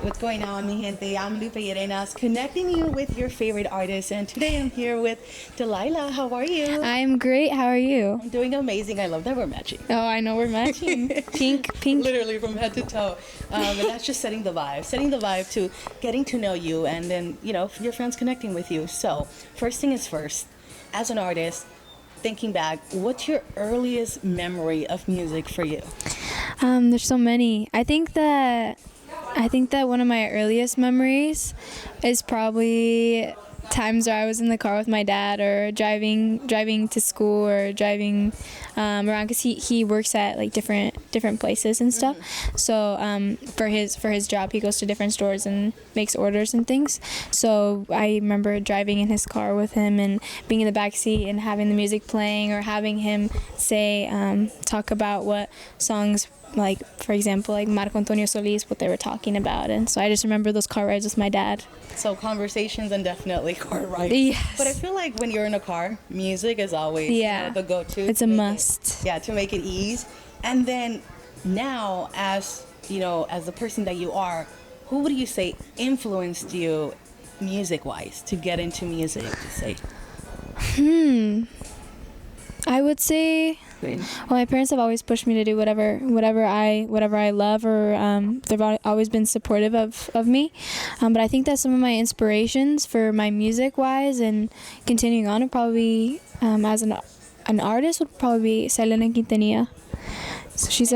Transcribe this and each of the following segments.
What's going on, mi gente? I'm Lupe LLerenas, connecting you with your favorite artists. And today I'm here with Delilah. How are you? I'm great. How are you? I'm doing amazing. I love that we're matching. Oh, I know we're matching. Pink. Literally from head to toe. And that's just setting the vibe to getting to know you and then, your friends connecting with you. So, first thing is first, as an artist, thinking back, what's your earliest memory of music for you? There's so many. I think that one of my earliest memories is probably times where I was in the car with my dad or driving to school or driving around because he works at like different places and stuff. So for his job he goes to different stores and makes orders and things. So I remember driving in his car with him and being in the back seat and having the music playing or having him say talk about what songs, like for example like Marco Antonio Solis, what they were talking about. And so I just remember those car rides with my dad. So conversations and definitely car rides. Yes. But I feel like when you're in a car, music is always the go-to. It's a must. To make it ease. And then now, as as the person that you are, who would you say influenced you music-wise to get into music? To say. I would say, well, my parents have always pushed me to do whatever I love, or they've always been supportive of me. But I think that some of my inspirations for my music wise and continuing on would probably as an artist would probably be Selena Quintanilla. So she's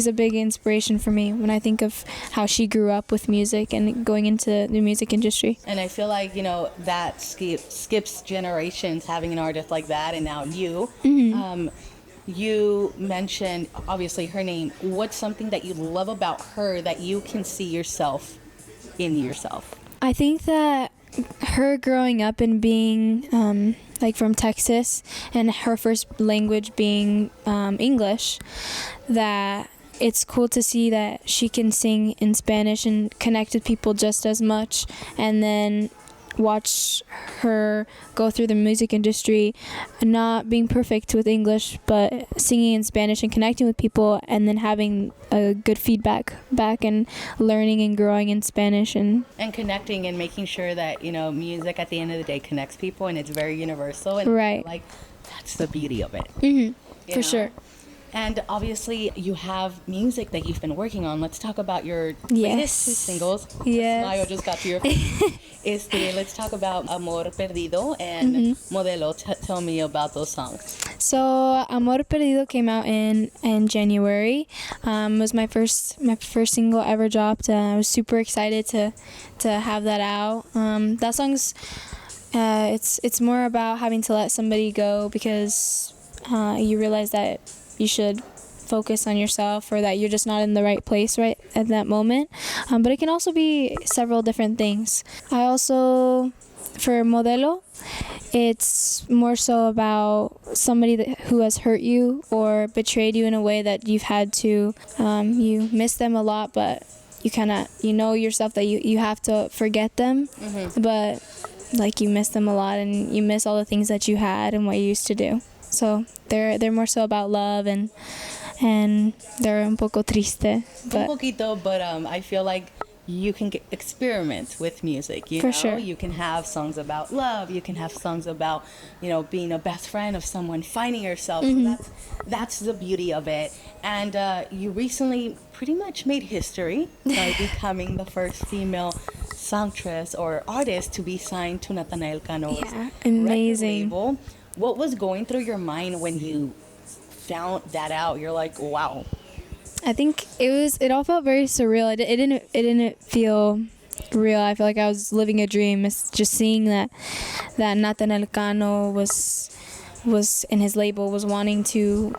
a big inspiration for me when I think of how she grew up with music and going into the music industry. And I feel like, that skips generations, having an artist like that, and now you. You mentioned, obviously, her name. What's something that you love about her that you can see yourself in yourself? I think that her growing up and being like from Texas and her first language being English, that it's cool to see that she can sing in Spanish and connect with people just as much, and then watch her go through the music industry, not being perfect with English, but singing in Spanish and connecting with people, and then having a good feedback back and learning and growing in Spanish and connecting and making sure that music at the end of the day connects people and it's very universal. And right, like that's the beauty of it. For sure. And obviously, you have music that you've been working on. Let's talk about your latest two singles. Yes. Smile just got to your face. Let's talk about Amor Perdido and Modelo. Tell me about those songs. So, Amor Perdido came out in January. It was my first single ever dropped. I was super excited to have that out. That song's it's more about having to let somebody go because you realize that you should focus on yourself, or that you're just not in the right place right at that moment. But it can also be several different things. I also, for Modelo, it's more so about somebody who has hurt you or betrayed you in a way that you've had to, you miss them a lot, but you know yourself that you have to forget them, but like you miss them a lot and you miss all the things that you had and what you used to do. So they're more so about love and they're un poco triste. But un poquito, but I feel like you can experiment with music. For sure. You can have songs about love. You can have songs about being a best friend of someone, finding yourself. So that's the beauty of it. And you recently pretty much made history by becoming the first female songstress or artist to be signed to Natanael Cano's amazing record label. What was going through your mind when you found that out? You're like, wow. I think it all felt very surreal. It didn't feel real. I feel like I was living a dream. It's just seeing that Natanael Cano was in his label was wanting to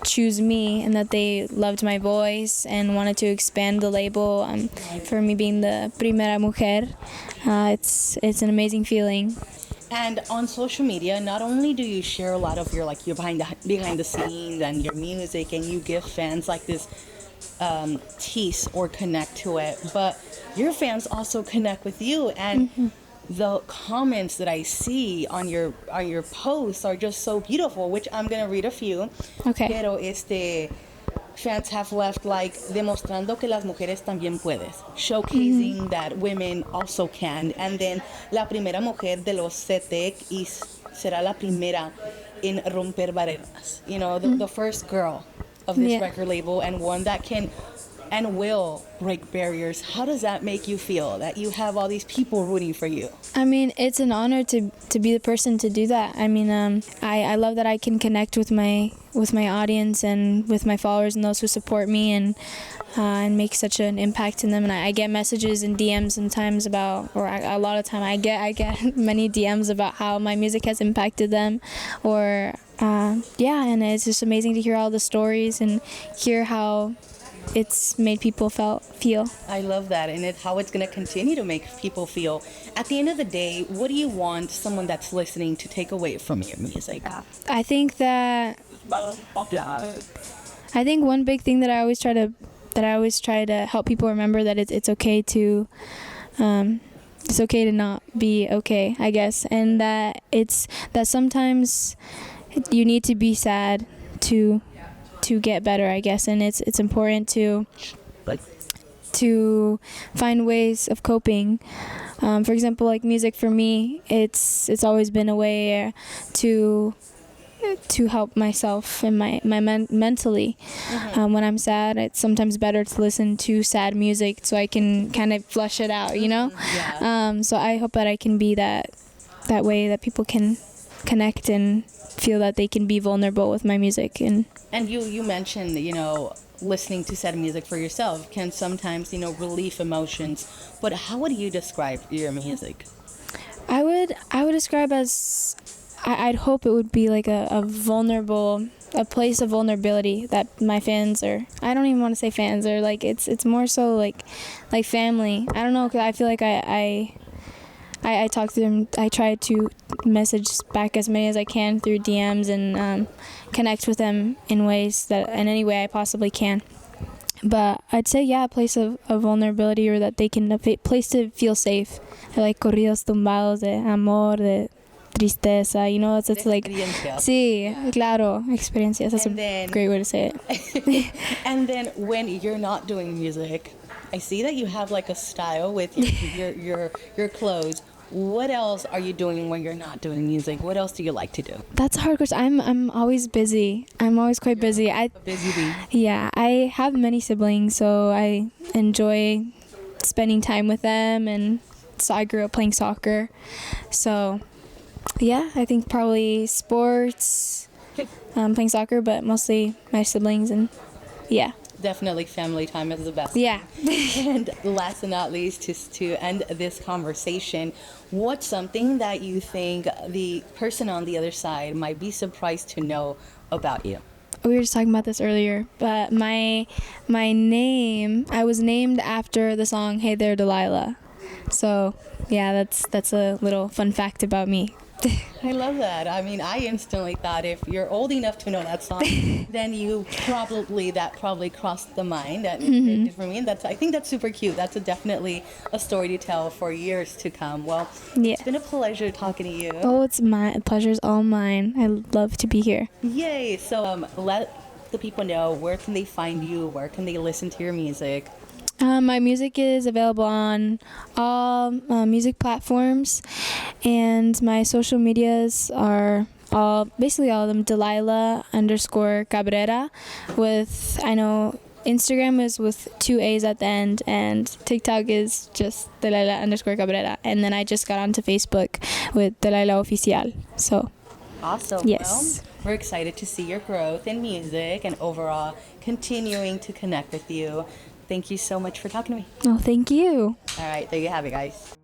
choose me, and that they loved my voice and wanted to expand the label for me being the primera mujer. It's an amazing feeling. And on social media, not only do you share a lot of your behind the scenes and your music, and you give fans like this tease or connect to it, but your fans also connect with you, and the comments that I see on your posts are just so beautiful, which I'm gonna read a few. Okay. Pero fans have left like demostrando que las mujeres también puedes, showcasing that women also can. And then la primera mujer de los CETEC y será la primera in romper barreras. You know, the first girl of this record label, and one that can and will break barriers. How does that make you feel, that you have all these people rooting for you? I mean, it's an honor to be the person to do that. I mean, I love that I can connect with my audience and with my followers and those who support me, and make such an impact in them. And I get messages and DMs sometimes about, or a lot of time I get many DMs about how my music has impacted them, or and it's just amazing to hear all the stories and hear how it's made people feel. I love that, and how it's going to continue to make people feel. At the end of the day, what do you want someone that's listening to take away from your music? I think one big thing that I always try to help people remember, that it's okay to not be okay, I guess, and that sometimes you need to be sad to get better, I guess, and it's important to find ways of coping. For example, like music for me, it's always been a way to help myself and my mentally. When I'm sad, it's sometimes better to listen to sad music so I can kind of flush it out, you know. So I hope that I can be that way that people can connect and feel that they can be vulnerable with my music. And you mentioned, listening to sad music for yourself can sometimes, relieve emotions. But how would you describe your music? I would describe as, I'd hope it would be like a place of vulnerability that my fans, or I don't even want to say fans, or like it's more so like family. I don't know, 'cause I feel like I talk to them. I try to message back as many as I can through DMs and connect with them in any way I possibly can. But I'd say, a place of vulnerability, or that they can, a place to feel safe. I like corridos tumbados de amor, de tristeza, it's like, sí, claro, experiencias. That's a great way to say it. And then when you're not doing music, I see that you have like a style with your clothes. What else are you doing when you're not doing music? What else do you like to do? That's a hard question. I'm always busy. I'm always quite busy. A busy bee. Yeah, I have many siblings, so I enjoy spending time with them, and so I grew up playing soccer. So, I think probably sports, playing soccer, but mostly my siblings, and Definitely family time is the best. Yeah. And last but not least, just to end this conversation, what's something that you think the person on the other side might be surprised to know about you? We were just talking about this earlier, but my name, I was named after the song Hey There Delilah. So, that's a little fun fact about me. I love that. I mean, I instantly thought if you're old enough to know that song, then that probably crossed the mind. And for me, I think that's super cute. That's definitely a story to tell for years to come. Well, It's been a pleasure talking to you. Oh, pleasure's all mine. I love to be here. Yay! So let the people know, where can they find you? Where can they listen to your music? My music is available on all music platforms, and my social medias are basically all of them, Delilah_Cabrera, Instagram is with 2 A's at the end, and TikTok is just Delilah_Cabrera, and then I just got onto Facebook with Delilah Oficial. So awesome. Yes. Well, we're excited to see your growth in music and overall continuing to connect with you. Thank you so much for talking to me. Oh, thank you. All right, there you have it, guys.